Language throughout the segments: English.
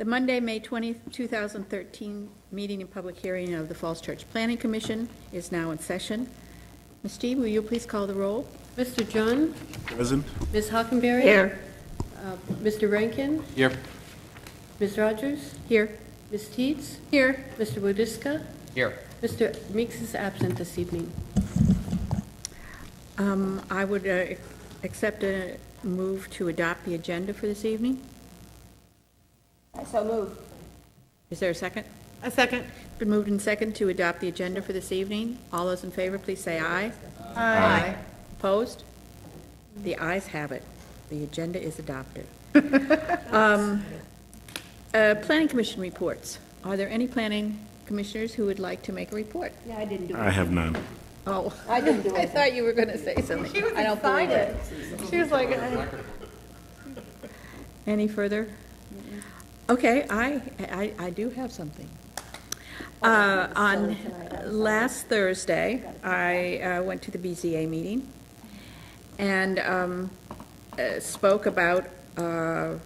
The Monday, May 20th, 2013 meeting and public hearing of the Falls Church Planning Commission is now in session. Ms. Steve, will you please call the roll? Mr. John? Present. Ms. Hockenberry? Here. Mr. Rankin? Here. Ms. Rogers? Here. Ms. Teets? Here. Mr. Wodisca? Here. Mr. Meeks is absent this evening. I would accept a move to adopt the agenda for this evening. I so move. Is there a second? A second. Been moved and second to adopt the agenda for this evening. All those in favor, please say aye. Aye. Opposed? The ayes have it. The agenda is adopted. Planning Commission reports. Are there any planning commissioners who would like to make a report? Yeah, I didn't do it. I have none. Oh, I didn't do I it. thought you were going to say something. She was I don't believe it. excited. She was like, Any further? Okay, I do have something. On last Thursday, I went to the BZA meeting and spoke about our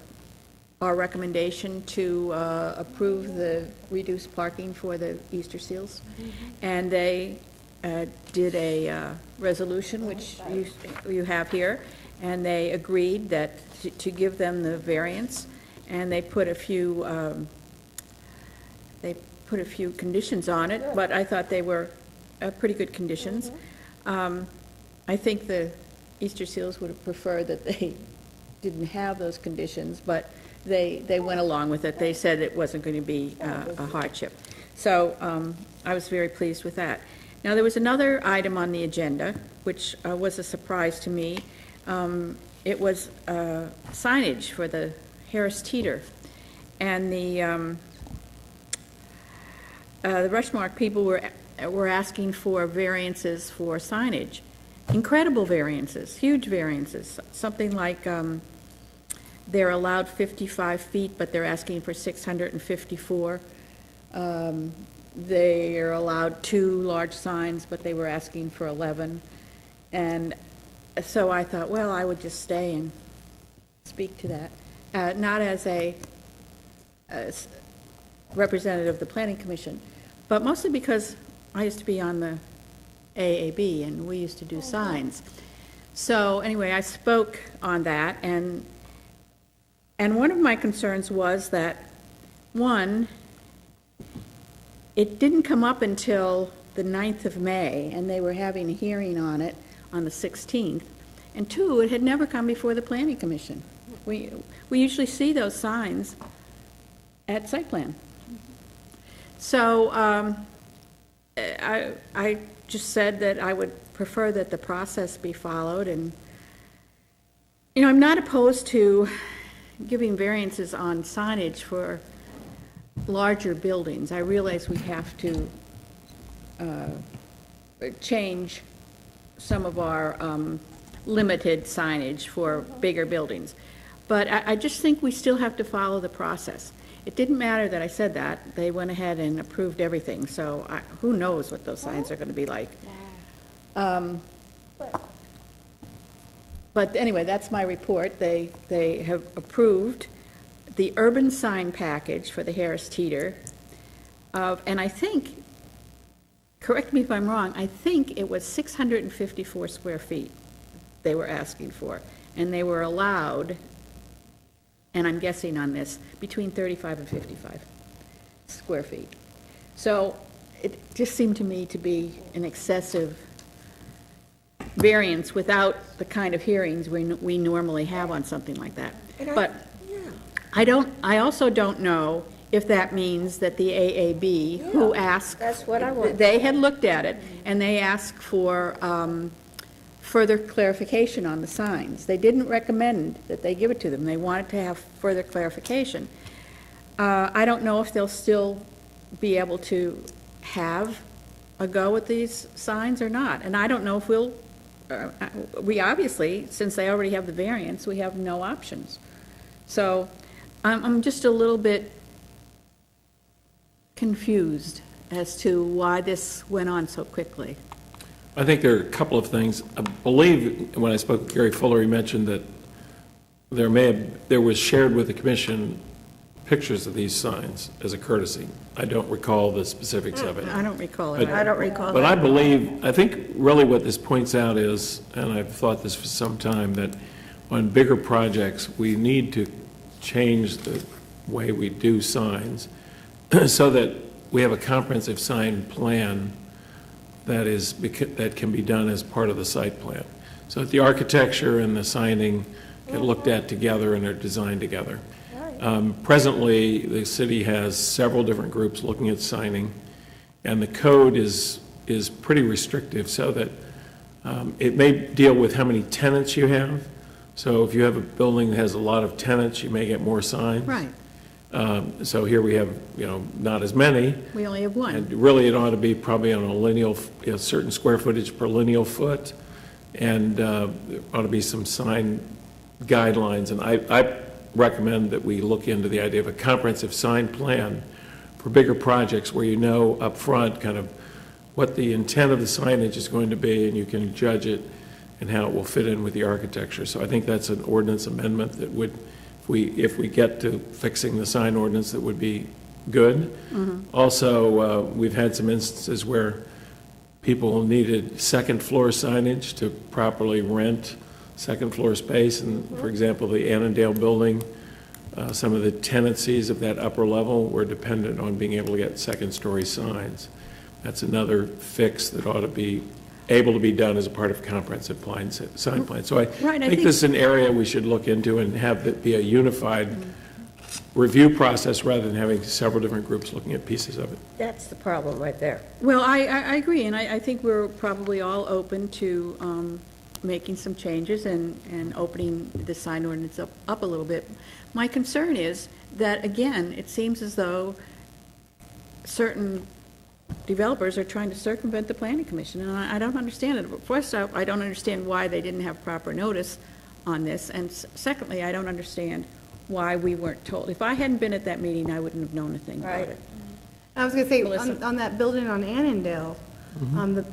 recommendation to approve the reduced parking for the Easter seals. And they did a resolution, which you have here, and they agreed that to give them the variance, and they put a few conditions on it, but I thought they were pretty good conditions. I think the Easter seals would have preferred that they didn't have those conditions, but they went along with it. They said it wasn't going to be a hardship. So I was very pleased with that. Now, there was another item on the agenda, which was a surprise to me. It was signage for the Harris Teeter. And the Rushmark people were asking for variances for signage. Incredible variances, huge variances. Something like they're allowed 55 feet, but they're asking for 654. They are allowed 2 large signs, but they were asking for 11. And so I thought, well, I would just stay and speak to that. Not as a representative of the Planning Commission, but mostly because I used to be on the AAB, and we used to do signs. So anyway, I spoke on that, and one of my concerns was that, one, it didn't come up until the 9th of May, and they were having a hearing on it on the 16th, and two, it had never come before the Planning Commission. We usually see those signs at site plan. So I just said that I would prefer that the process be followed, and I'm not opposed to giving variances on signage for larger buildings. I realize we have to change some of our limited signage for bigger buildings, but I just think we still have to follow the process. It didn't matter that I said that. They went ahead and approved everything, so who knows what those signs are going to be like. But anyway, that's my report. They have approved the urban sign package for the Harris Teeter, and I think, correct me if I'm wrong, I think it was 654 square feet they were asking for, and they were allowed, and I'm guessing on this, between 35 and 55 square feet. So it just seemed to me to be an excessive variance without the kind of hearings we normally have on something like that. But I also don't know if that means that the AAB, who asked, that's what I want. they had looked at it, and they asked for further clarification on the signs. They didn't recommend that they give it to them. They wanted to have further clarification. I don't know if they'll still be able to have a go at these signs or not. And I don't know if we obviously, since they already have the variance, we have no options. So I'm just a little bit confused as to why this went on so quickly. I think there are a couple of things. I believe when I spoke with Gary Fuller, he mentioned that there was shared with the commission pictures of these signs as a courtesy. I don't recall the specifics of it. I don't recall it. But- I don't recall But that. I think really what this points out is, and I've thought this for some time, that on bigger projects, we need to change the way we do signs so that we have a comprehensive sign plan that can be done as part of the site plan. So that the architecture and the signing get looked at together and are designed together. Presently, the city has several different groups looking at signing, and the code is pretty restrictive, so that it may deal with how many tenants you have. So if you have a building that has a lot of tenants, you may get more signs. Right, So here we have, not as many, we only have one. and really it ought to be probably on a lineal, certain square footage per lineal foot, and there ought to be some sign guidelines, and I recommend that we look into the idea of a comprehensive sign plan for bigger projects where you know up front kind of what the intent of the signage is going to be, and you can judge it and how it will fit in with the architecture. So I think that's an ordinance amendment that would, if we get to fixing the sign ordinance, that would be good. Also, we've had some instances where people needed second-floor signage to properly rent second-floor space, and for example, the Annandale building, some of the tenancies of that upper level were dependent on being able to get second-story signs. That's another fix that ought to be able to be done as a part of comprehensive sign plan. So I Right, I think this is an area we should look into and have it be a unified review process rather than having several different groups looking at pieces of it. That's the problem right there. Well, I agree, and I think we're probably all open to making some changes and opening the sign ordinance up a little bit. My concern is that, again, it seems as though certain developers are trying to circumvent the planning commission, and I don't understand it. First off, I don't understand why they didn't have proper notice on this, and secondly, I don't understand why we weren't told. If I hadn't been at that meeting, I wouldn't have known a thing about Right. it. I was going to say, Melissa? on that building on Annandale,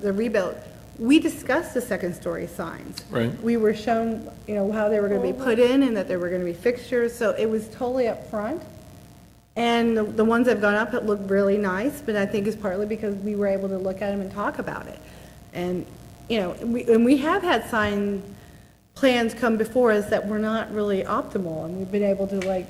the rebuild, we discussed the second-story signs. Right. We were shown, how they were going to be put in and that there were going to be fixtures, so it was totally up front. And the ones that have gone up, it looked really nice, but I think it's partly because we were able to look at them and talk about it. And, we have had sign plans come before us that were not really optimal, and we've been able to,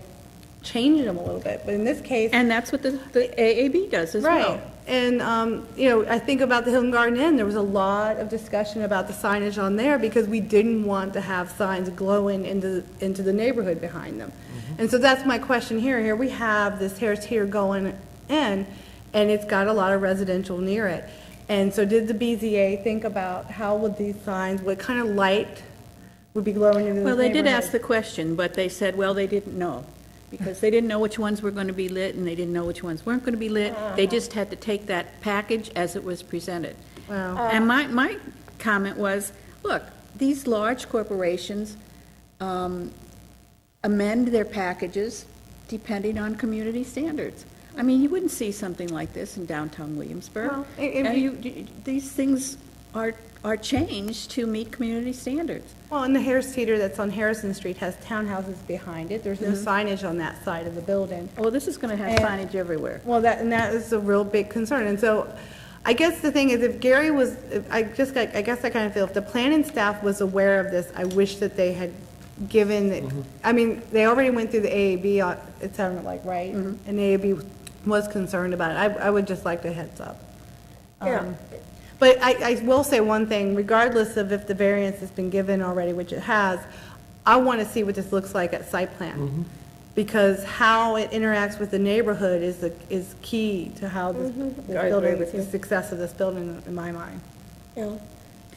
change them a little bit. But in this case, And that's what the AAB does as well. right. And, I think about the Hilton Garden Inn, there was a lot of discussion about the signage on there because we didn't want to have signs glowing into the neighborhood behind them. And so that's my question here. Here we have this Harris Teeter going in, and it's got a lot of residential near it. And so did the BZA think about how would these signs, what kind of light would be glowing into the Well, neighborhood? they did ask the question, but they said, well, they didn't know, because they didn't know which ones were going to be lit, and they didn't know which ones weren't going to be lit. They just had to take that package as it was presented. Wow. And my comment was, look, these large corporations amend their packages depending on community standards. I mean, you wouldn't see something like this in downtown Williamsburg. Well, These things are changed to meet community standards. Well, and the Harris Teeter that's on Harrison Street has townhouses behind it. There's no signage on that side of the building. Well, this is going to have signage everywhere. Well, that is a real big concern. And so I guess the thing is, if Gary was, I guess I kind of feel if the planning staff was aware of this, I wish that they had given, I mean, they already went through the AAB, it sounded like, right? And the AAB was concerned about it. I would just like a heads up. Yeah. But I will say one thing, regardless of if the variance has been given already, which it has, I want to see what this looks like at site plan. Because how it interacts with the neighborhood is key to how this I agree building, with you. the success of this building, in my mind. Yeah.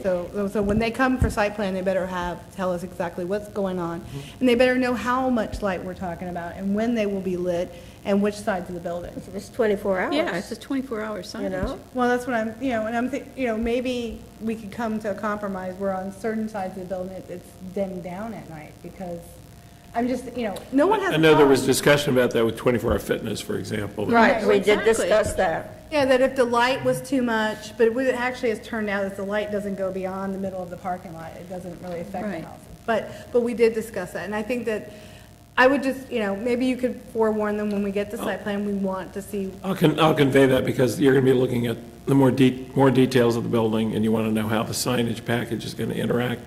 So when they come for site plan, they better tell us exactly what's going on. And they better know how much light we're talking about, and when they will be lit, and which sides of the building. It's 24 hours. Yeah, it's a 24-hour signage. You know? Well, that's what I'm, and I'm maybe we could come to a compromise where on certain sides of the building, it's dimmed down at night, because I'm just, no one has a I know there was problem. discussion about that with 24 Hour Fitness, for example. Right, we did Exactly. discuss that. Yeah, that if the light was too much, but what it actually has turned out is the light doesn't go beyond the middle of the parking lot. It doesn't really affect the Right. houses. But we did discuss that, and I think that I would just, maybe you could forewarn them when we get the site plan, we want to see, I'll convey that because you're going to be looking at the more details of the building, and you want to know how the signage package is going to interact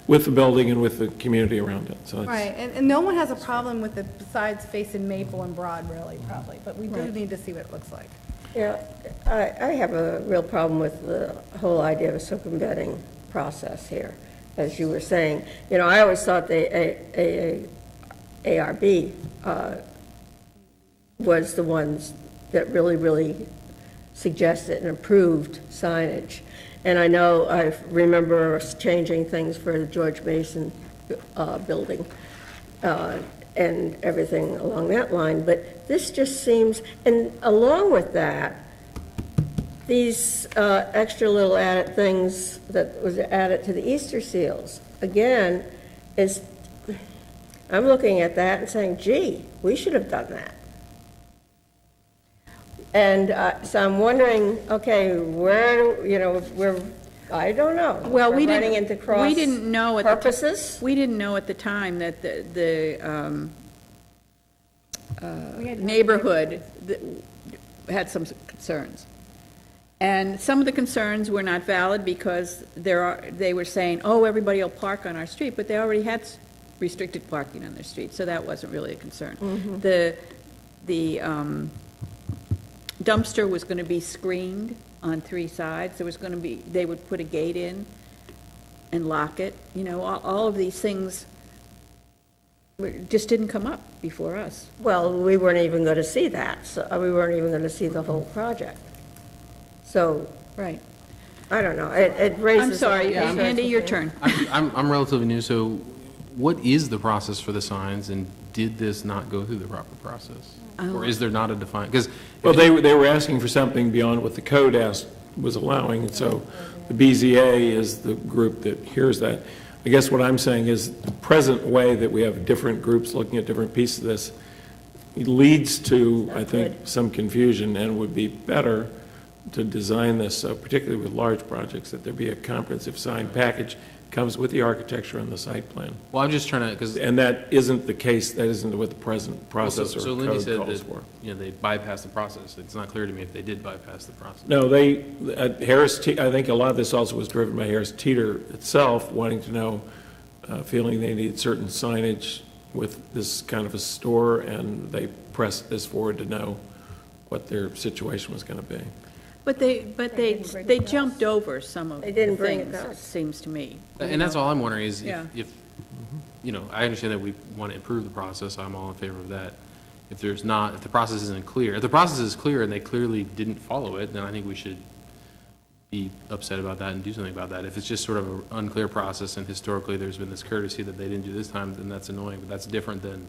with the building and with the community around it, so it's. right, and no one has a problem with it besides facing Maple and Broad, really, probably, but we do need to see what it looks like. Yeah, I have a real problem with the whole idea of a circumventing process here, as you were saying. I always thought the ARB was the ones that really suggested and approved signage. And I know, I remember us changing things for the George Mason building and everything along that line, but this just seems, and along with that, these extra little added things that was added to the Easter seals, again, I'm looking at that and saying, gee, we should have done that. And so I'm wondering, okay, I don't know. Well, we We're running into cross we didn't know at the purposes? We didn't know at the time that the neighborhood had some concerns. And some of the concerns were not valid because they were saying, oh, everybody will park on our street, but they already had restricted parking on their street, so that wasn't really a concern. The dumpster was going to be screened on 3 sides. There was going to be, they would put a gate in and lock it. All of these things just didn't come up before us. Well, we weren't even going to see that, so we weren't even going to see the whole project. So, Right. I don't know, it raises. I'm sorry, all sorts Andy, of your things. turn. I'm relatively new, so what is the process for the signs, and did this not go through the proper process? Or is there not a defined, because. Well, they were asking for something beyond what the code was allowing, and so the BZA is the group that hears that. I guess what I'm saying is the present way that we have different groups looking at different pieces of this leads to, I think, some confusion, and would be better to design this, so particularly with large projects, that there be a comprehensive sign package, comes with the architecture and the site plan. Well, I'm just trying to, because. And that isn't the case, that isn't what the present process or So Lindy code said calls that, for. they bypassed the process. It's not clear to me if they did bypass the process. No, I think a lot of this also was driven by Harris Teeter itself, wanting to know, feeling they needed certain signage with this kind of a store, and they pressed this forward to know what their situation was going to be. But they jumped over some of They the didn't bring it things, to it us. seems to me. And that's all I'm wondering is Yeah. if, I understand that we want to improve the process, I'm all in favor of that. If the process isn't clear, if the process is clear and they clearly didn't follow it, then I think we should be upset about that and do something about that. If it's just sort of an unclear process and historically there's been this courtesy that they didn't do this time, then that's annoying, but that's different than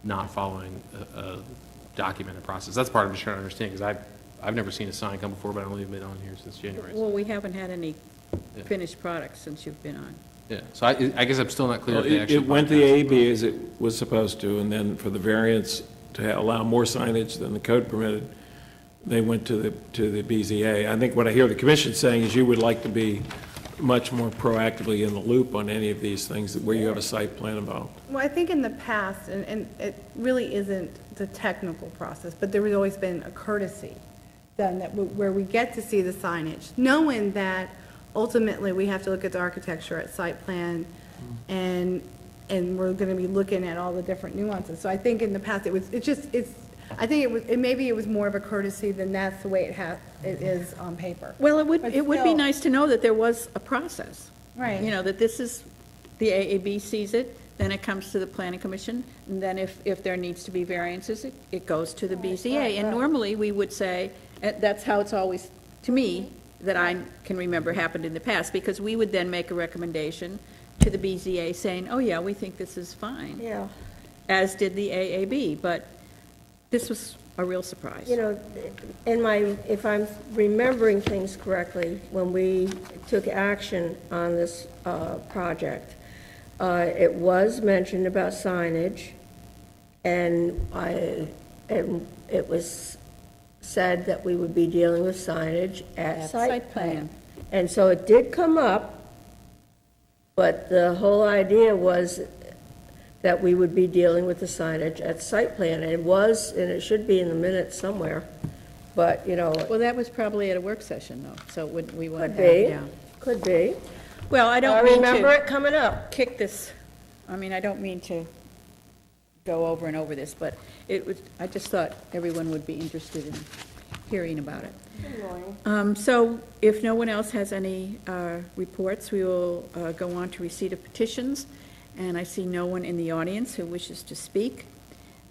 not following a documented process. That's part I'm just trying to understand, because I've never seen a sign come before, but I've only been on here since January. Well, we haven't had any Yeah. finished products since you've been on. Yeah, so I guess I'm still not clear if they It actually. went to the bypassed AEB as it was supposed to, and then for the variance to allow more signage than the code permitted, they went to the BZA. I think what I hear the commission saying is you would like to be much more proactively in the loop on any of these things where you have a site plan involved. Well, I think in the past, and it really isn't the technical process, but there has always been a courtesy done where we get to see the signage, knowing that ultimately we have to look at the architecture at site plan, and we're going to be looking at all the different nuances. So I think in the past, maybe it was more of a courtesy than that's the way it is on paper. Well, it would But be still- nice to know that there was a process. Right. That this is, the AAB sees it, then it comes to the planning commission, and then if there needs to be variances, it goes to the BZA. And normally, we would say, that's how it's always, to me, that I can remember happened in the past, because we would then make a recommendation to the BZA saying, oh, yeah, we think this is fine, Yeah, as did the AAB, but this was a real surprise. if I'm remembering things correctly, when we took action on this project, it was mentioned about signage, and it was said that we would be dealing with signage at site plan. And so it did come up, but the whole idea was that we would be dealing with the signage at site plan. And it was, and it should be in the minutes somewhere, but, you know, Well, that was probably at a work session, though, so we wouldn't could have, be, yeah. could be. Well, I I don't mean remember to it coming up. kick this, I mean, I don't mean to go over and over this, but it was, I just thought everyone would be interested in hearing about it. So if no one else has any reports, we will go on to receipt of petitions, and I see no one in the audience who wishes to speak,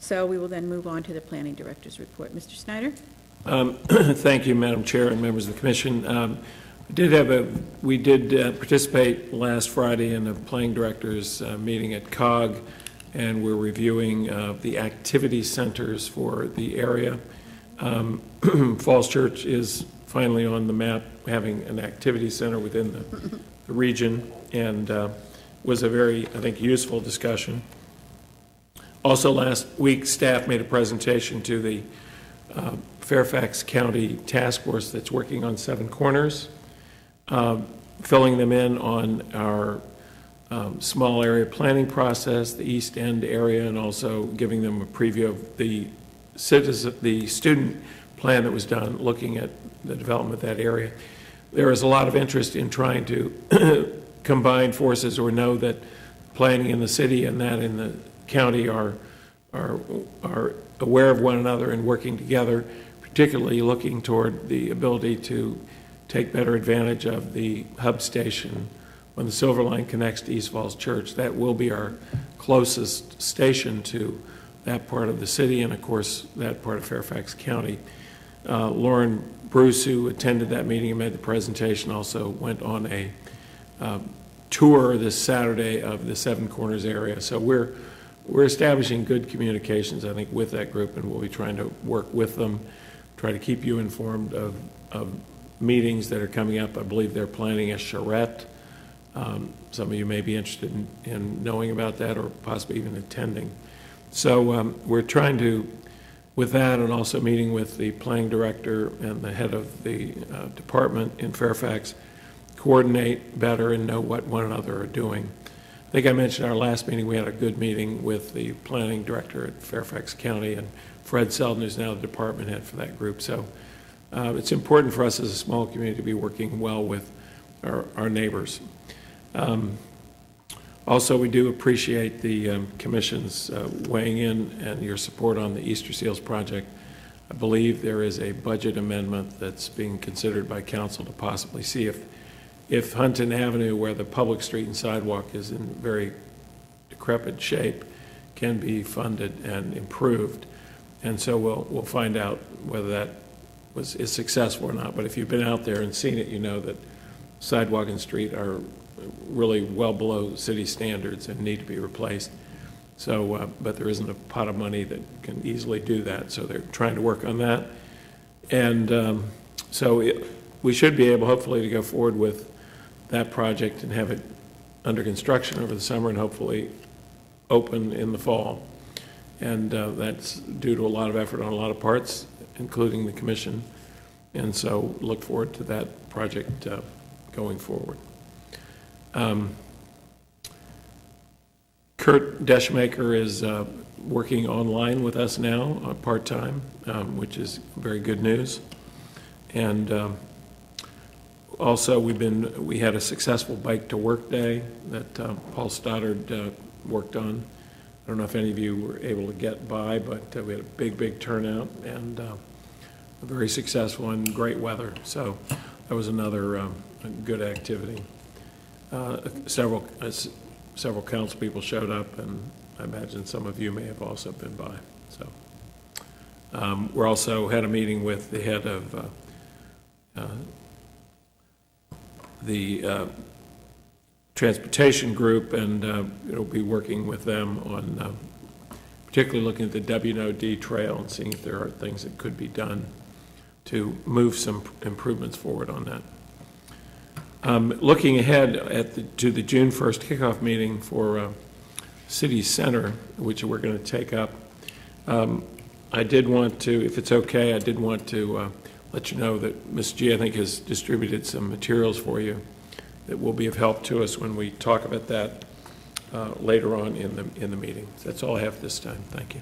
so we will then move on to the planning director's report. Mr. Snyder? Thank you, Madam Chair and members of the commission. We did participate last Friday in the planning director's meeting at COG, and we're reviewing the activity centers for the area. Falls Church is finally on the map, having an activity center within the region, and was a very, I think, useful discussion. Also, last week, staff made a presentation to the Fairfax County Task Force that's working on Seven Corners, filling them in on our small area planning process, the East End area, and also giving them a preview of the student plan that was done, looking at the development of that area. There is a lot of interest in trying to combine forces, or know that planning in the city and that in the county are aware of one another and working together, particularly looking toward the ability to take better advantage of the hub station when the Silver Line connects to East Falls Church. That will be our closest station to that part of the city, and of course that part of Fairfax County. Lauren Bruce, who attended that meeting and made the presentation, also went on a tour this Saturday of the Seven Corners area. So we're establishing good communications, I think, with that group, and we'll be trying to work with them, try to keep you informed of meetings that are coming up. I believe they're planning a charrette. Some of you may be interested in knowing about that, or possibly even attending. So we're trying to, with that, and also meeting with the planning director and the head of the department in Fairfax, coordinate better and know what one another are doing. I think I mentioned our last meeting, we had a good meeting with the planning director at Fairfax County, and Fred Selden, who's now the department head for that group. So it's important for us as a small community to be working well with our neighbors. Also, we do appreciate the commission's weighing in and your support on the Easter Seals project. I believe there is a budget amendment that's being considered by council to possibly see if Hunton Avenue, where the public street and sidewalk is in very decrepit shape, can be funded and improved. And so we'll find out whether that is successful or not. But if you've been out there and seen it, you know that sidewalk and street are really well below city standards and need to be replaced. So, but there isn't a pot of money that can easily do that, so they're trying to work on that. And we should be able, hopefully, to go forward with that project and have it under construction over the summer and hopefully open in the fall. And that's due to a lot of effort on a lot of parts, including the commission. And so look forward to that project going forward. Kurt Deschmaker is working online with us now, part-time, which is very good news. And also we had a successful bike to work day that Paul Stoddard worked on. I don't know if any of you were able to get by, but we had a big turnout, and very successful and great weather. So that was another good activity. Several council people showed up, and I imagine some of you may have also been by. So we're also had a meeting with the head of the transportation group, and it'll be working with them on particularly looking at the WNOD trail and seeing if there are things that could be done to move some improvements forward on that. Looking ahead to the June 1st kickoff meeting for City Center, which we're going to take up, I did want to, if it's okay, I did want to let you know that Ms. G, I think, has distributed some materials for you that will be of help to us when we talk about that. later on in the meeting. That's all I have this time. Thank you.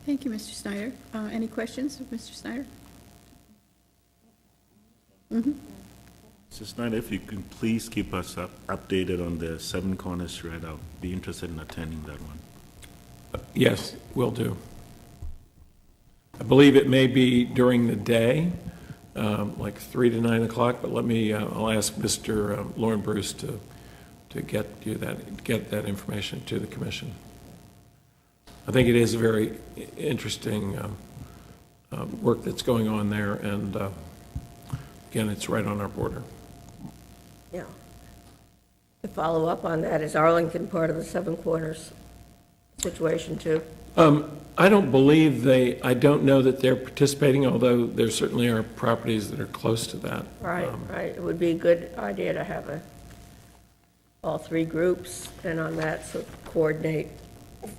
Thank you, Mr. Snyder. Any questions of Mr. Snyder? Mr. Snyder, if you can please keep us updated on the Seven Corners Shred, I'll be interested in attending that one. Yes, will do. I believe it may be during the day, like 3 to 9 o'clock, but I'll ask Mr. Lauren Bruce to get that information to the commission. I think it is a very interesting work that's going on there, and again, it's right on our border. Yeah. To follow up on that, is Arlington part of the Seven Corners situation too? I don't believe I don't know that they're participating, although there certainly are properties that are close to that. Right, right. It would be a good idea to have all three groups and on that, so coordinate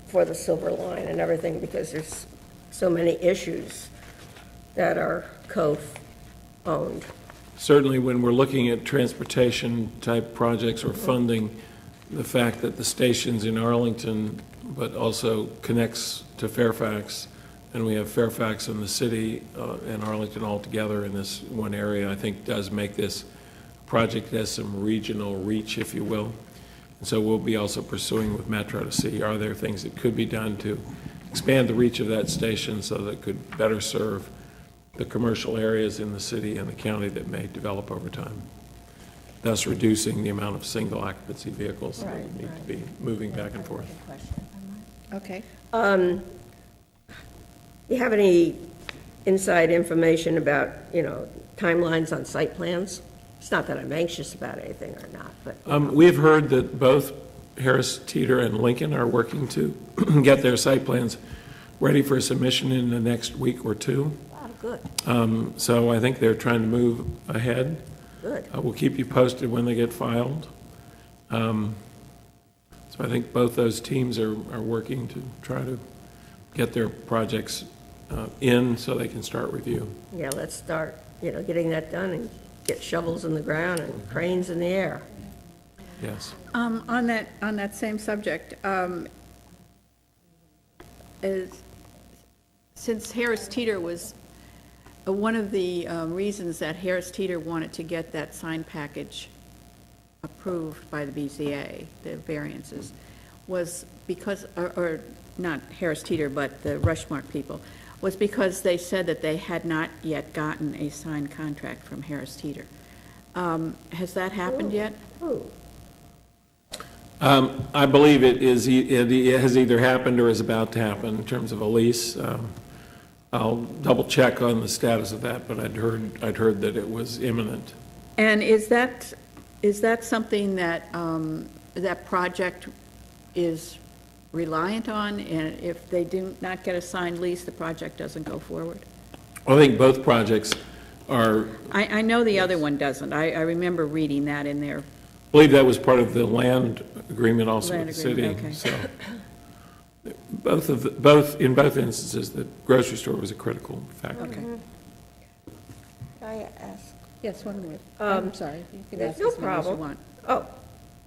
for the Silver Line and everything, because there's so many issues that are co-owned. Certainly, when we're looking at transportation-type projects or funding, the fact that the station's in Arlington, but also connects to Fairfax, and we have Fairfax in the city and Arlington all together in this one area, I think does make this project that has some regional reach, if you will. And so we'll be also pursuing with Metro to see, are there things that could be done to expand the reach of that station so that it could better serve the commercial areas in the city and the county that may develop over time, thus reducing the amount of single occupancy vehicles that would need to be moving back and forth. Okay. You have any inside information about, timelines on site plans? It's not that I'm anxious about anything or not, but. We've heard that both Harris Teeter and Lincoln are working to get their site plans ready for submission in the next week or two. Oh, good, So I think they're trying to move ahead. good. We'll keep you posted when they get filed. So I think both those teams are working to try to get their projects in so they can start review. Yeah, let's start, getting that done and get shovels in the ground and cranes in the air. Yes. On that same subject, since Harris Teeter was, one of the reasons that Harris Teeter wanted to get that sign package approved by the BZA, the variances, was because, or not Harris Teeter, but the Rushmark people, was because they said that they had not yet gotten a signed contract from Harris Teeter. Has that happened yet? Ooh. I believe it has either happened or is about to happen in terms of a lease. I'll double check on the status of that, but I'd heard that it was imminent. And is that something that that project is reliant on? And if they do not get a signed lease, the project doesn't go forward? I think both projects are, I know the other one doesn't. I remember reading that in there. I believe that was part of the land agreement also Land with the city. agreement, okay. So in both instances, the grocery store was a critical factor. Okay. Can I ask? Yes, one more. I'm sorry. You can ask No as many as you problem. want. Oh,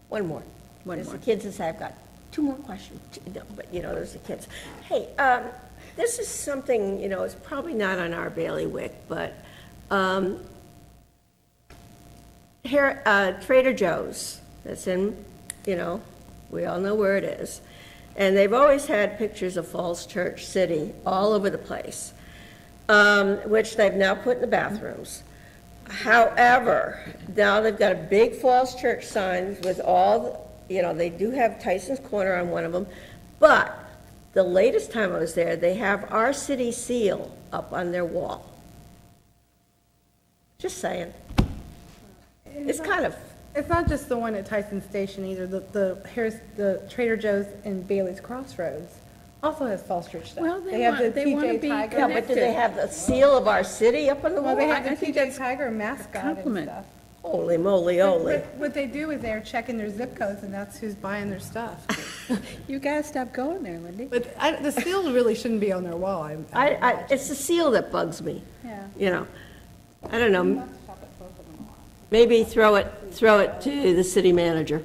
one more. One There's more. the kids that say I've got two more questions, no, but there's the kids. Hey, this is something, it's probably not on our bailiwick, but here, Trader Joe's, that's in, we all know where it is. And they've always had pictures of Falls Church City all over the place, which they've now put in the bathrooms. However, now they've got a big Falls Church sign with all, they do have Tyson's Corner on one of them, but the latest time I was there, they have our city seal up on their wall. Just saying. It's kind of, It's not just the one at Tyson Station either. The Trader Joe's in Bailey's Crossroads also has Falls Church stuff. Well, they have want- the they wanna TJ be Tiger. yeah, but do they have the seal of our city up on the Well, wall? they have I the think TJ that's Tiger mascot and compliment. stuff. Holy moly, holy. What they do is they're checking their zip codes, and that's who's buying their stuff. You gotta stop going there, Wendy. But the seal really shouldn't be on their wall. It's the seal that bugs me, Yeah. I don't know. Maybe throw it to the city manager.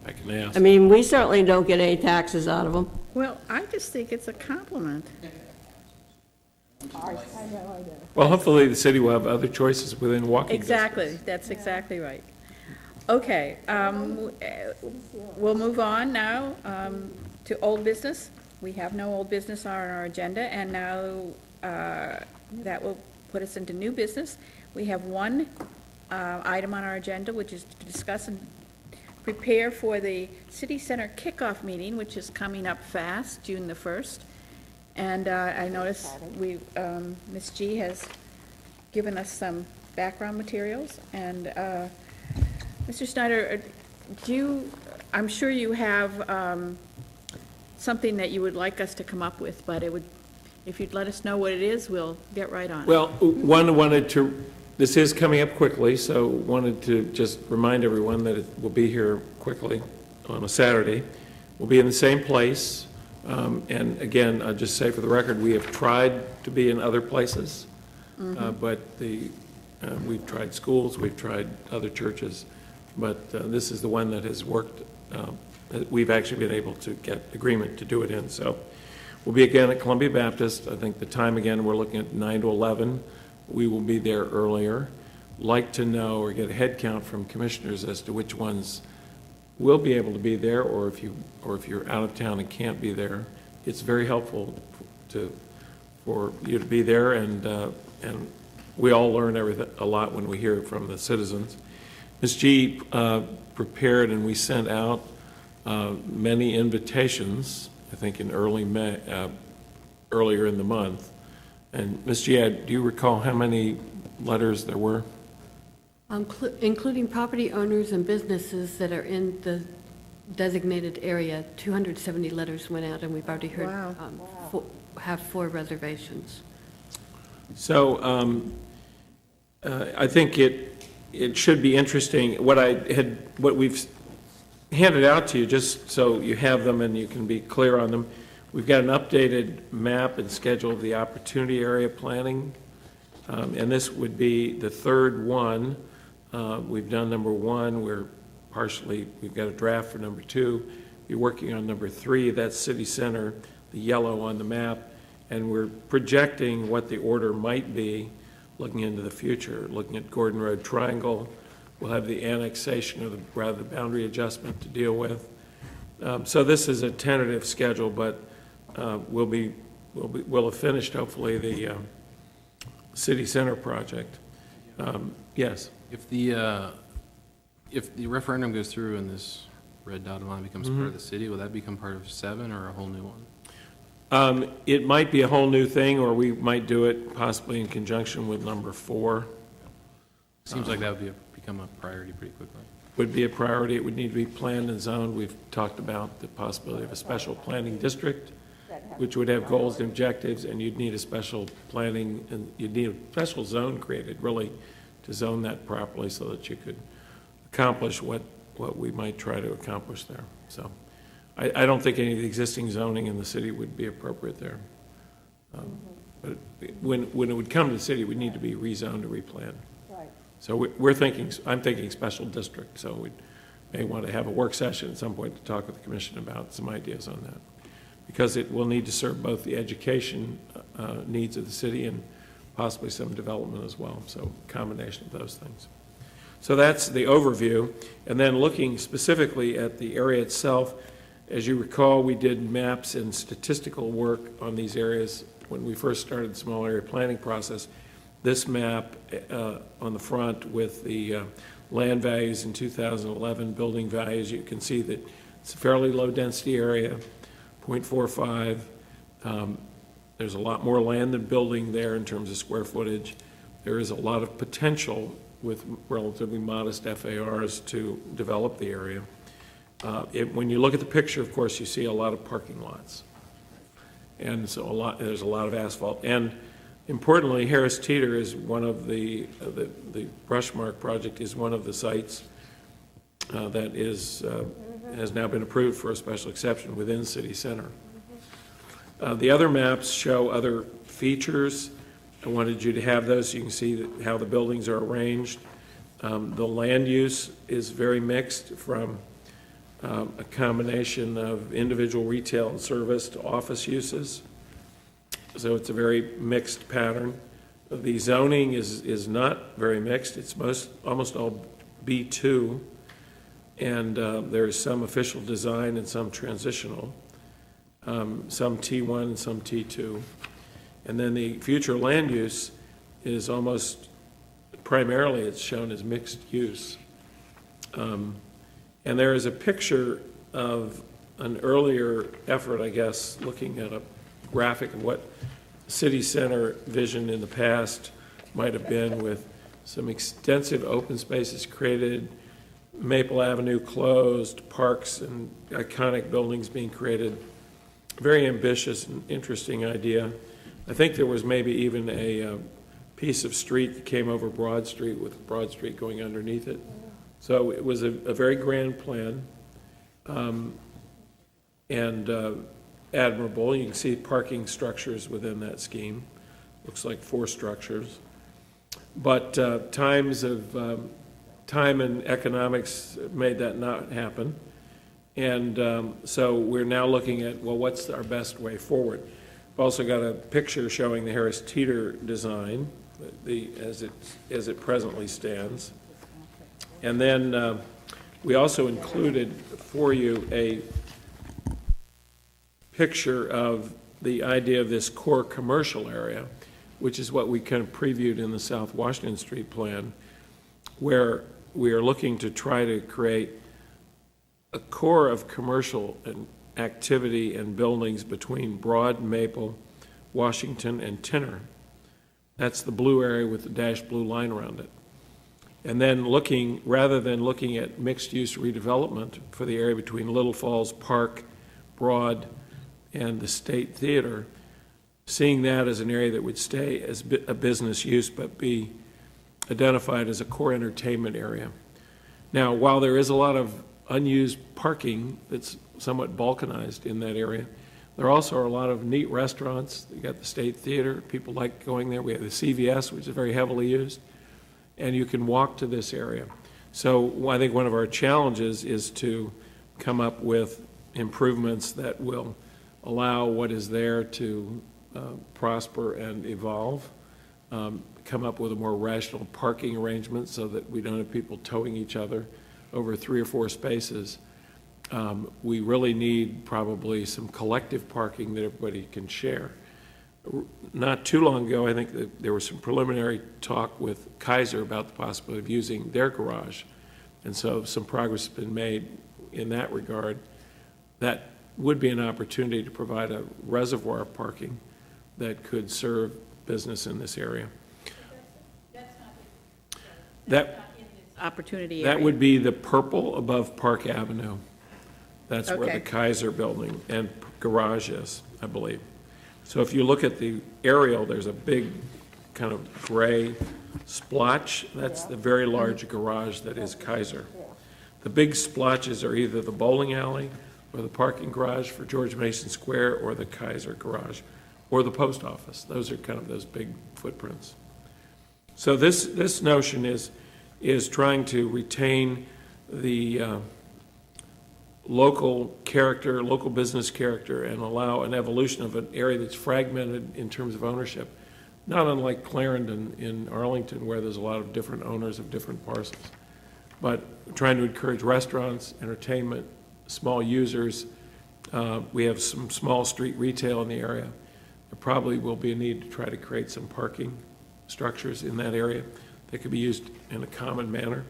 I can ask. I mean, we certainly don't get any taxes out of them. Well, I just think it's a compliment. Well, hopefully the city will have other choices within walking distance. Exactly, that's exactly right. Okay, we'll move on now to old business. We have no old business on our agenda, and now that will put us into new business. We have one item on our agenda, which is to discuss and prepare for the City Center kickoff meeting, which is coming up fast, June the 1st. And I notice Ms. G has given us some background materials. And Mr. Snyder, I'm sure you have something that you would like us to come up with, but if you'd let us know what it is, we'll get right on it. Well, this is coming up quickly, so wanted to just remind everyone that it will be here quickly on a Saturday. We'll be in the same place. And again, I'll just say for the record, we have tried to be in other places, but we've tried schools, we've tried other churches, but this is the one that has worked, that we've actually been able to get agreement to do it in. So we'll be again at Columbia Baptist. I think the time again, we're looking at 9 to 11. We will be there earlier. Like to know or get a head count from commissioners as to which ones will be able to be there, or if you're out of town and can't be there. It's very helpful for you to be there, and we all learn a lot when we hear from the citizens. Ms. G prepared, and we sent out many invitations, I think in early May, earlier in the month. And Ms. G, do you recall how many letters there were? Including property owners and businesses that are in the designated area, 270 letters went out, and we've already heard, Wow. have 4 reservations. So I think it should be interesting. What we've handed out to you, just so you have them and you can be clear on them, we've got an updated map and schedule of the opportunity area planning, and this would be the third one. We've done number 1. We've got a draft for number 2. We're working on number 3. That's City Center, the yellow on the map. And we're projecting what the order might be looking into the future, looking at Gordon Road Triangle. We'll have the annexation of the boundary adjustment to deal with. So this is a tentative schedule, but we'll have finished hopefully the City Center project. Yes. If the referendum goes through and this red dotted line becomes part of the city, will that become part of 7 or a whole new one? It might be a whole new thing, or we might do it possibly in conjunction with number 4. Seems like that would become a priority pretty quickly. Would be a priority. It would need to be planned and zoned. We've talked about the possibility of a special planning district, which would have goals and objectives, and you'd need a special planning, and you'd need a special zone created, really, to zone that properly so that you could accomplish what we might try to accomplish there. So I don't think any of the existing zoning in the city would be appropriate there. But when it would come to the city, it would need to be rezoned or replanned. Right. So I'm thinking special district, so we may want to have a work session at some point to talk with the commission about some ideas on that. Because it will need to serve both the education needs of the city and possibly some development as well, so combination of those things. So that's the overview, and then looking specifically at the area itself, as you recall, we did maps and statistical work on these areas when we first started the small area planning process. This map on the front with the land values in 2011, building values, you can see that it's a fairly low density area, 0.45. There's a lot more land than building there in terms of square footage. There is a lot of potential with relatively modest FARs to develop the area. When you look at the picture, of course, you see a lot of parking lots. And so there's a lot of asphalt. And importantly, Harris Teeter is one of the Brushmark project is one of the sites that has now been approved for a special exception within City Center. The other maps show other features. I wanted you to have those so you can see how the buildings are arranged. The land use is very mixed from a combination of individual retail and service to office uses. So it's a very mixed pattern. The zoning is not very mixed. It's almost all B2, and there is some official design and some transitional, some T1 and some T2. And then the future land use is almost, primarily it's shown as mixed use. And there is a picture of an earlier effort, I guess, looking at a graphic of what city center vision in the past might have been, with some extensive open spaces created, Maple Avenue closed, parks and iconic buildings being created. Very ambitious and interesting idea. I think there was maybe even a piece of street that came over Broad Street with Broad Street going underneath it. So it was a very grand plan, and admirable. You can see parking structures within that scheme. Looks like 4 structures. But times of time and economics made that not happen. And so we're now looking at, well, what's our best way forward? We've also got a picture showing the Harris Teeter design, as it presently stands. And then we also included for you a picture of the idea of this core commercial area, which is what we kind of previewed in the South Washington Street plan, where we are looking to try to create a core of commercial and activity and buildings between Broad, Maple, Washington, and Tinner. That's the blue area with the dashed blue line around it. And then rather than looking at mixed-use redevelopment for the area between Little Falls Park, Broad, and the State Theater, seeing that as an area that would stay as a business use but be identified as a core entertainment area. Now, while there is a lot of unused parking that's somewhat balkanized in that area, there also are a lot of neat restaurants. You got the State Theater, people like going there. We have the CVS, which is very heavily used, and you can walk to this area. So I think one of our challenges is to come up with improvements that will allow what is there to prosper and evolve, come up with a more rational parking arrangement so that we don't have people towing each other over 3 or 4 spaces. We really need probably some collective parking that everybody can share. Not too long ago, I think that there was some preliminary talk with Kaiser about the possibility of using their garage. And so some progress has been made in that regard. That would be an opportunity to provide a reservoir of parking that could serve business in this area. Opportunity That area. would be the purple above Park Avenue. That's where the Okay. Kaiser building and garage is, I believe. So if you look at the aerial, there's a big kind of gray splotch. That's the very large garage that is Kaiser. The big splotches are either the bowling alley or the parking garage for George Mason Square or the Kaiser garage or the post office. Those are kind of those big footprints. So this notion is trying to retain the local character, local business character, and allow an evolution of an area that's fragmented in terms of ownership, not unlike Clarendon in Arlington, where there's a lot of different owners of different parcels. But trying to encourage restaurants, entertainment, small users. We have some small street retail in the area. There probably will be a need to try to create some parking structures in that area that could be used in a common manner.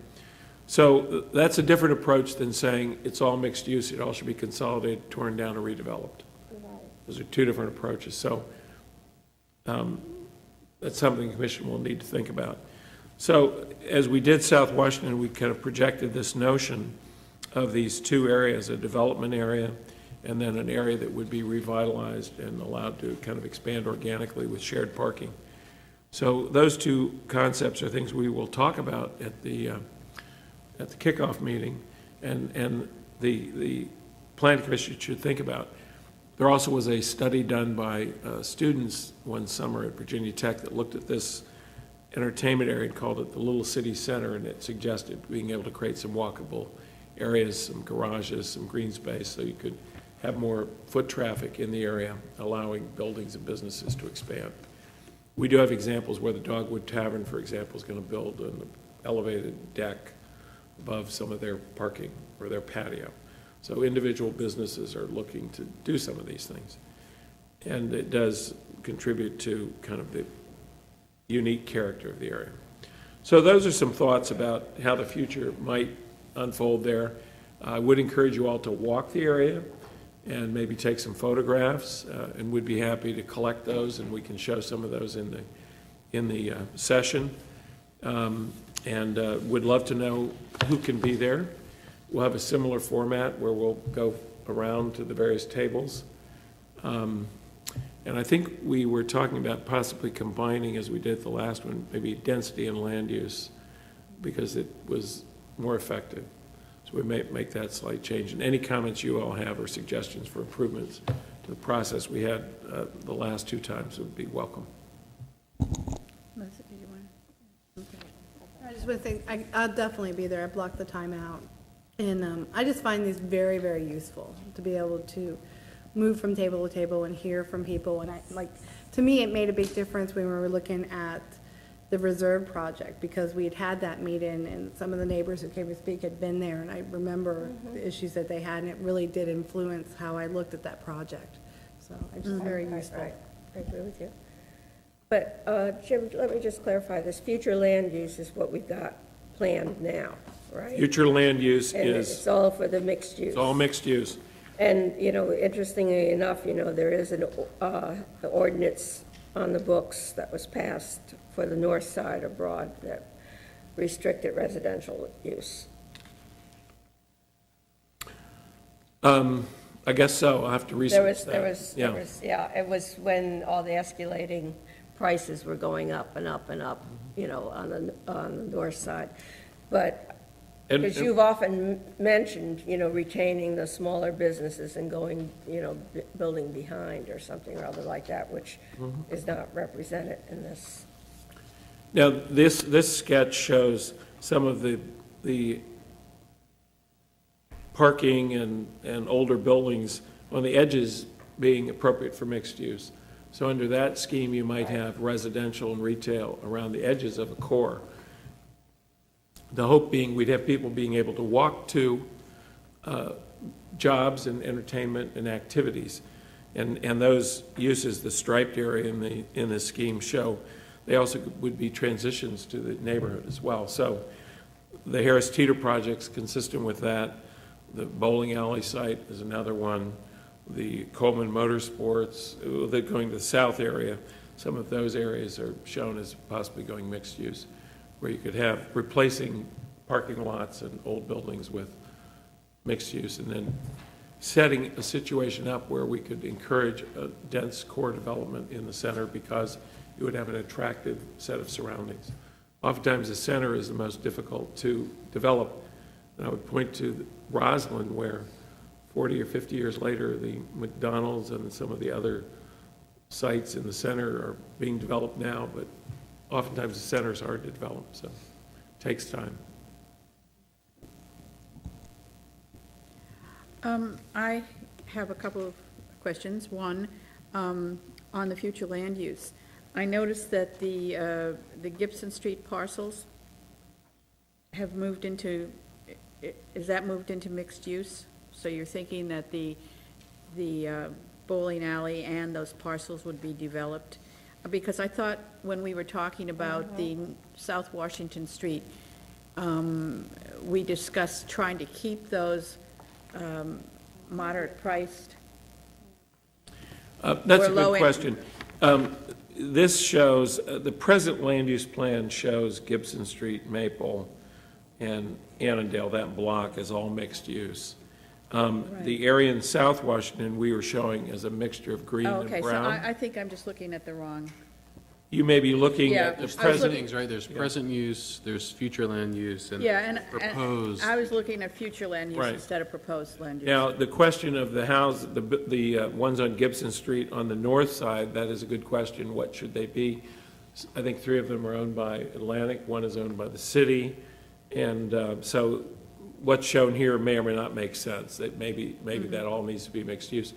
So that's a different approach than saying it's all mixed use, it all should be consolidated, torn down, or redeveloped. Those are 2 different approaches. So that's something the commission will need to think about. So as we did South Washington, we kind of projected this notion of these 2 areas, a development area and then an area that would be revitalized and allowed to kind of expand organically with shared parking. So those 2 concepts are things we will talk about at the kickoff meeting, and the Planning Commission should think about. There also was a study done by students one summer at Virginia Tech that looked at this entertainment area and called it the Little City Center, and it suggested being able to create some walkable areas, some garages, some green space, so you could have more foot traffic in the area, allowing buildings and businesses to expand. We do have examples where the Dogwood Tavern, for example, is going to build an elevated deck above some of their parking or their patio. So individual businesses are looking to do some of these things. And it does contribute to kind of the unique character of the area. So those are some thoughts about how the future might unfold there. I would encourage you all to walk the area and maybe take some photographs, and we'd be happy to collect those, and we can show some of those in the session. And would love to know who can be there. We'll have a similar format where we'll go around to the various tables. And I think we were talking about possibly combining, as we did the last one, maybe density and land use, because it was more effective. So we may make that slight change. And any comments you all have or suggestions for improvements to the process we had the last two times would be welcome. Melissa, do you want I just want to say, I'll definitely be there. I blocked the time out. And I just find these very, very useful to be able to move from table to table and hear from people. And to me, it made a big difference when we were looking at the Reserve project, because we had had that meeting and some of the neighbors who came to speak had been there. And I remember the issues that they had, and it really did influence how I looked at that project. So it's just very useful. Right, I agree with you. But, Jim, let me just clarify, this future land use is what we've got planned now, right? Future land use And is, it's all for the mixed use. it's all mixed use. And, interestingly enough, there is an ordinance on the books that was passed for the north side of Broad that restricted residential use. I guess so. I'll have to research that. Yeah, it was when all the escalating prices were going up and up and up, on the north side. But, And- because you've often mentioned, retaining the smaller businesses and going, building behind or something or other like that, which is not represented in this. Now, this sketch shows some of the parking and older buildings on the edges being appropriate for mixed use. So under that scheme, you might have residential and retail around the edges of a core. The hope being we'd have people being able to walk to jobs and entertainment and activities. And those uses, the striped area in the scheme show, they also would be transitions to the neighborhood as well. So the Harris Teeter project's consistent with that. The bowling alley site is another one. The Coleman Motorsports, they're going to the south area. Some of those areas are shown as possibly going mixed use, where you could have replacing parking lots and old buildings with mixed use, and then setting a situation up where we could encourage a dense core development in the center because you would have an attractive set of surroundings. Oftentimes, the center is the most difficult to develop. And I would point to Roslyn, where 40 or 50 years later, the McDonald's and some of the other sites in the center are being developed now, but oftentimes the center is hard to develop, so it takes time. I have a couple of questions. One, on the future land use. I noticed that the Gibson Street parcels have moved into, is that moved into mixed use? So you're thinking that the bowling alley and those parcels would be developed? Because I thought when we were talking about the South Washington Street, we discussed trying to keep those moderate priced. That's a Or low good end. question. This shows, the present land use plan shows Gibson Street, Maple, and Annandale, that block is all mixed use. The area in South Washington, we were showing as a mixture of green Oh, and okay, so brown. I think I'm just looking at the wrong. You may be looking Yeah, at the There's I was three present, things, right? There's present use, there's future land use, and Yeah, and proposed. I was looking at future land use Right. instead of proposed land use. now, the question of the house, the ones on Gibson Street on the north side, that is a good question. What should they be? I think 3 of them are owned by Atlantic, one is owned by the city. And so what's shown here may or may not make sense, that maybe that all needs to be mixed use.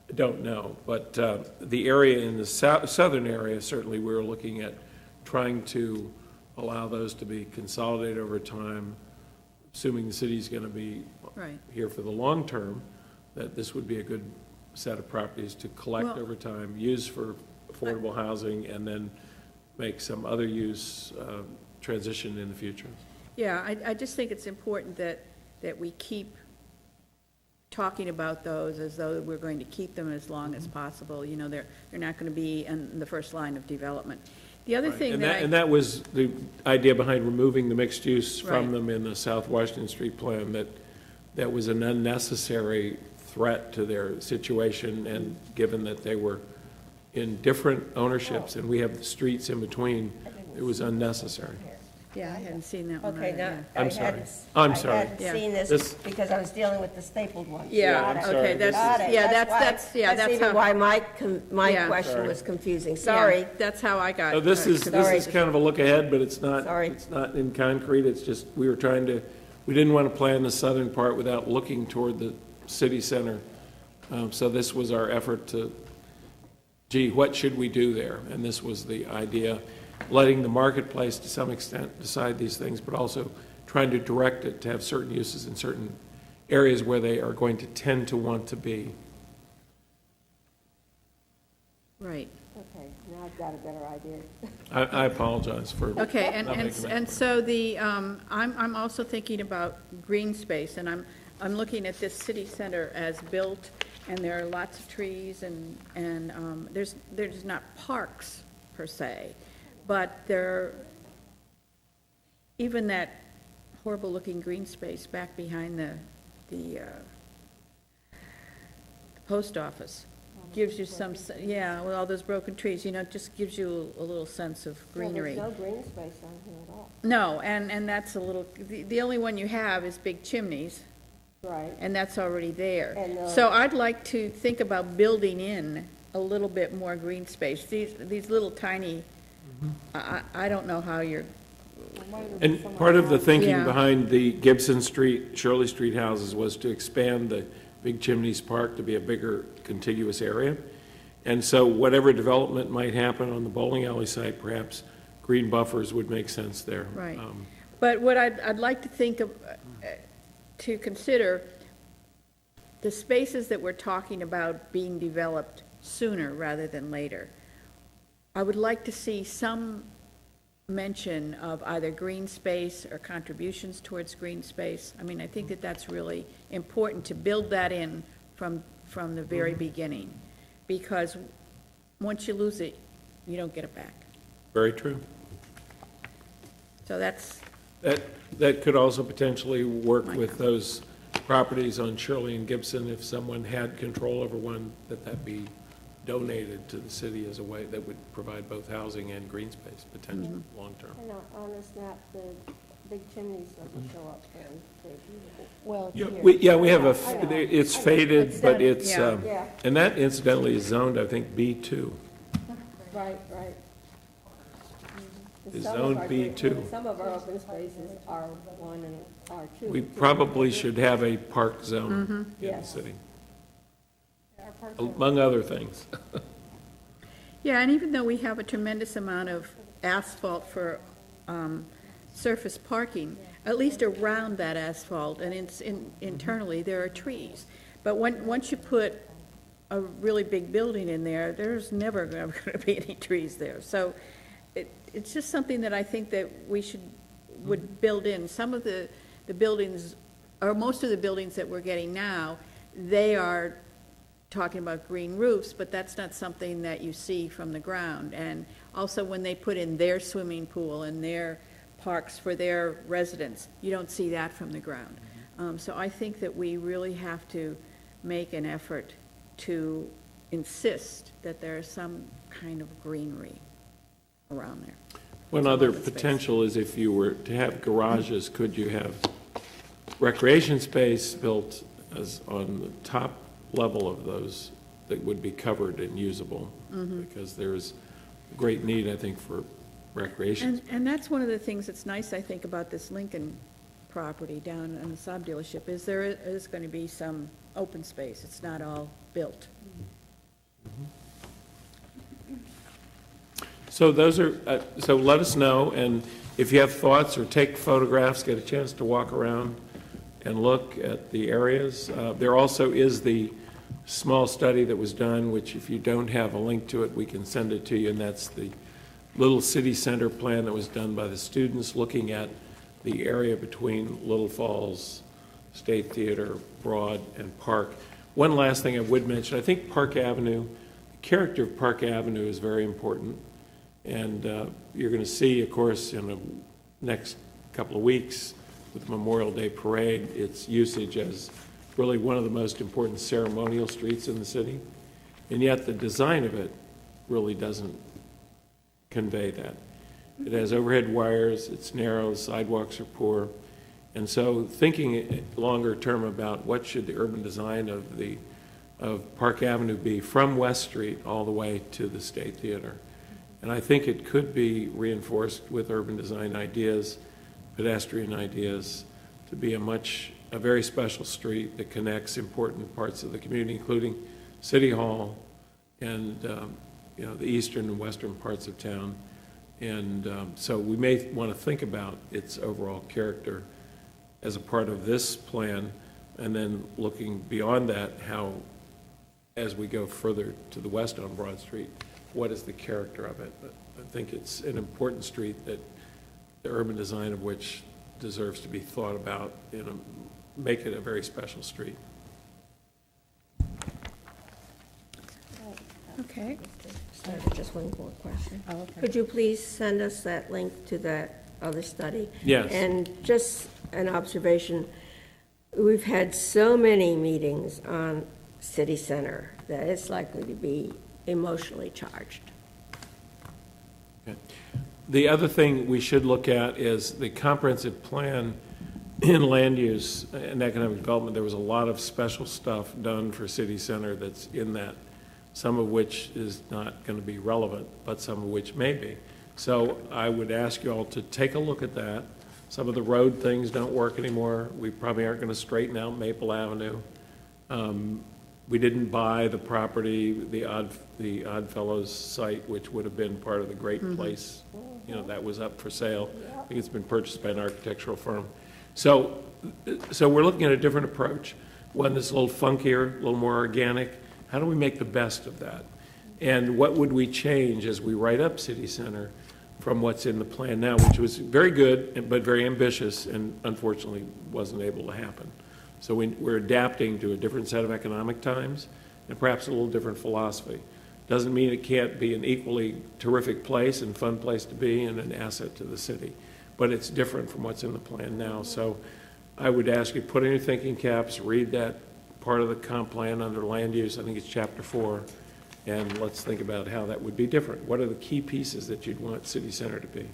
I don't know, but the area in the southern area, certainly we're looking at trying to allow those to be consolidated over time, assuming the city's going to be Right. here for the long term, that this would be a good set of properties to collect Well- over time, use for affordable housing, and then make some other use transition in the future. Yeah, I just think it's important that we keep talking about those as though we're going to keep them as long as possible. You know, they're not going to be in the first line of development. The other Right. thing And that and that was the idea behind removing the mixed use Right. from them in the South Washington Street plan, that was an unnecessary threat to their situation, and given that they were in different ownerships, and we have the streets in between, it was unnecessary. Yeah, I hadn't seen that one. Okay, either, now, yeah. I'm I sorry. hadn't, I'm I sorry. hadn't Yeah. seen This- this because I was dealing with the stapled ones. Yeah, I'm Got it. sorry. okay, Got it. that's, yeah, that's That's even how, why my Yeah. question Sorry. was confusing. yeah, Sorry. that's how I got. So this is Sorry. kind of a look ahead, but it's not, Sorry. it's not in concrete, it's just, we didn't want to plan the southern part without looking toward the city center. So this was our effort to, gee, what should we do there? And this was the idea, letting the marketplace to some extent decide these things, but also trying to direct it to have certain uses in certain areas where they are going to tend to want to be. Right. Okay, now I've got a better idea. I apologize for. Okay, and, not and, making that and clear. so I'm also thinking about green space, and I'm looking at this city center as built, and there are lots of trees, and there's not parks per se, but even that horrible-looking green space back behind the post office gives you some, yeah, with all those broken trees, you know, it just gives you a little sense of greenery. There's no green space on here at all. No, and that's a little, the only one you have is Big Chimneys, Right. and that's already there. And, So I'd like to think about building in a little bit more green space. These little tiny, I don't know how you're, And part of the thinking Yeah. behind the Gibson Street, Shirley Street houses was to expand the Big Chimneys Park to be a bigger contiguous area. And so whatever development might happen on the bowling alley site, perhaps green buffers would make sense there. right. But what I'd like to think of, to consider, the spaces that we're talking about being developed sooner rather than later. I would like to see some mention of either green space or contributions towards green space. I mean, I think that that's really important to build that in from the very beginning, because once you lose it, you don't get it back. Very true. So that's, That could also potentially work with those properties on Shirley and Gibson, if someone had control over one, that be donated to the city as a way that would provide both housing and green space, potentially, long-term. And on this map, the Big Chimneys doesn't show up very well Yeah, here. we have I know. it's faded, It's but done. it's, Yeah. Yeah, and that incidentally is zoned, I think, B2. right, right. Is Some of zone our B2. Some of our open spaces are R1 and R2. We probably should have a park zone in the Yes. city, among other things. yeah, and even though we have a tremendous amount of asphalt for surface parking, at least around that asphalt and internally, there are trees. But once you put a really big building in there, there's never going to be any trees there. So it's just something that I think that we would build in. Some of the buildings, or most of the buildings that we're getting now, they are talking about green roofs, but that's not something that you see from the ground. And also, when they put in their swimming pool and their parks for their residents, you don't see that from the ground. So I think that we really have to make an effort to insist that there is some kind of greenery around there. One Some other open space. potential is if you were to have garages, could you have recreation space built as on the top level of those that would be covered and usable? Because there's great need, I think, for recreation. And that's one of the things that's nice, I think, about this Lincoln property down in the Saab dealership is there is going to be some open space. It's not all built. So those are, so let us know, and if you have thoughts or take photographs, get a chance to walk around and look at the areas. There also is the small study that was done, which if you don't have a link to it, we can send it to you, and that's the Little City Center plan that was done by the students looking at the area between Little Falls, State Theater, Broad, and Park. One last thing I would mention, I think Park Avenue, the character of Park Avenue is very important. And you're going to see, of course, in the next couple of weeks with Memorial Day Parade, its usage as really one of the most important ceremonial streets in the city. And yet the design of it really doesn't convey that. It has overhead wires, it's narrow, sidewalks are poor. And so thinking longer term about what should the urban design of Park Avenue be from West Street all the way to the State Theater. And I think it could be reinforced with urban design ideas, pedestrian ideas, to be a very special street that connects important parts of the community, including City Hall and, the eastern and western parts of town. And so we may want to think about its overall character as a part of this plan, and then looking beyond that, how, as we go further to the west on Broad Street, what is the character of it? But I think it's an important street that the urban design of which deserves to be thought about, make it a very special street. Okay. Sorry, just one more question. Oh, okay. Could you please send us that link to that other study? Yes. And just an observation, we've had so many meetings on city center that it's likely to be emotionally charged. Okay. The other thing we should look at is the comprehensive plan in land use and economic development. There was a lot of special stuff done for city center that's in that, some of which is not going to be relevant, but some of which may be. So I would ask you all to take a look at that. Some of the road things don't work anymore. We probably aren't going to straighten out Maple Avenue. We didn't buy the property, the Oddfellows site, which would have been part of the Great Place. That was up for sale. I think it's been purchased by an architectural firm. So we're looking at a different approach, one that's a little funkier, a little more organic. How do we make the best of that? And what would we change as we write up City Center from what's in the plan now, which was very good, but very ambitious, and unfortunately wasn't able to happen. So we're adapting to a different set of economic times and perhaps a little different philosophy. Doesn't mean it can't be an equally terrific place and fun place to be and an asset to the city, but it's different from what's in the plan now. So I would ask you, put in your thinking caps, read that part of the comp plan under land use, I think it's chapter 4, and let's think about how that would be different. What are the key pieces that you'd want city center to be?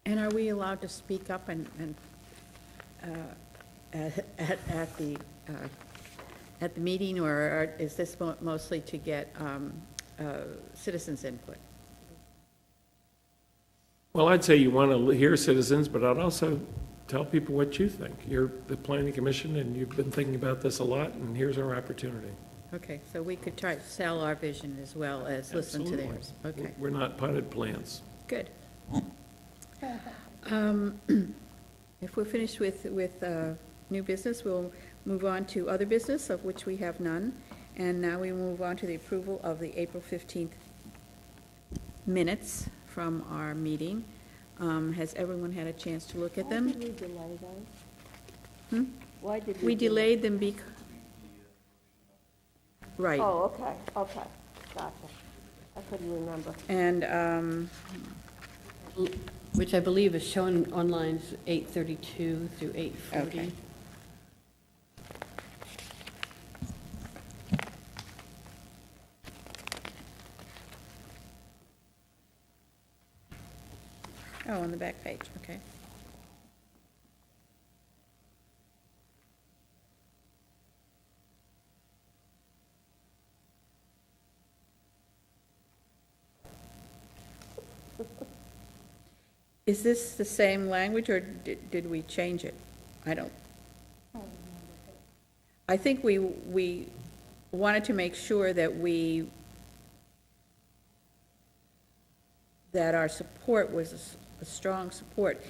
And are we allowed to speak up and at the meeting, or is this mostly to get citizens' input? Well, I'd say you want to hear citizens, but I'd also tell people what you think. You're the planning commission, and you've been thinking about this a lot, and here's our opportunity. Okay, so we could try to sell our vision as well as listen to Absolutely. theirs. Okay, We're not potted plants. good. If we're finished with new business, we'll move on to other business, of which we have none. And now we move on to the approval of the April 15th minutes from our meeting. Has everyone had a chance to look at them? Why did we delay those? Why did We delay? delayed them right. Oh, okay, gotcha. I couldn't remember. And, Which I believe is shown on lines 832 through 840. Okay. oh, on the back page, okay. Is this the same language, or did we change it? I don't. I think we wanted to make sure that that our support was a strong support.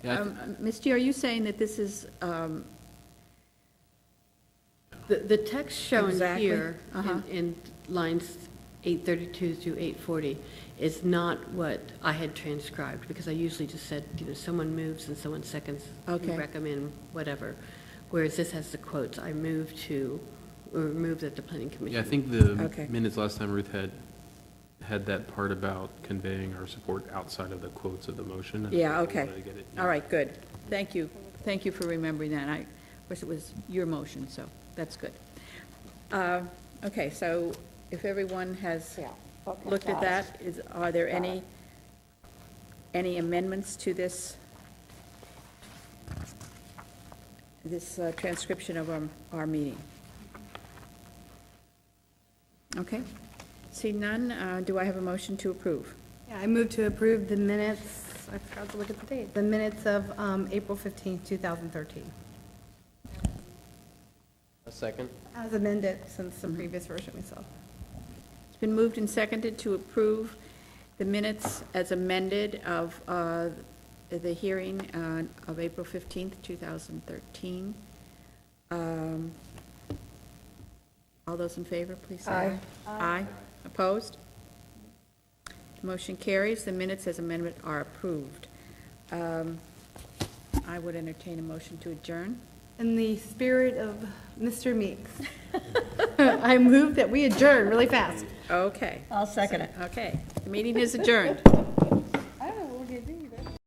Yeah, Ms. G, are you saying that this is, The text shown Exactly. here Uh-huh. in lines 832 through 840 is not what I had transcribed, because I usually just said, someone moves and someone seconds, we Okay. recommend, whatever. Whereas this has the quotes, I move to, or move that the planning commission. Yeah, I think the Okay. minutes last time Ruth had that part about conveying our support outside of the quotes of the motion. and Yeah, I okay. wanted to get it- all right, good. Thank you. Thank you for remembering that. Of course, it was your motion, so that's good. Okay, so if everyone has looked at that, are there any amendments to this transcription of our meeting? Okay, see none, do I have a motion to approve? Yeah, I move to approve the minutes, I forgot to look at the date, the minutes of April 15th, 2013, A second? as amended since the previous version we saw. It's been moved and seconded to approve the minutes as amended of the hearing of April 15th, 2013. All those in favor, please say aye. Aye. Opposed? Motion carries. The minutes as amended are approved. I would entertain a motion to adjourn. In the spirit of Mr. Meeks, I move that we adjourn really fast. Okay, I'll second it. okay. The meeting is adjourned.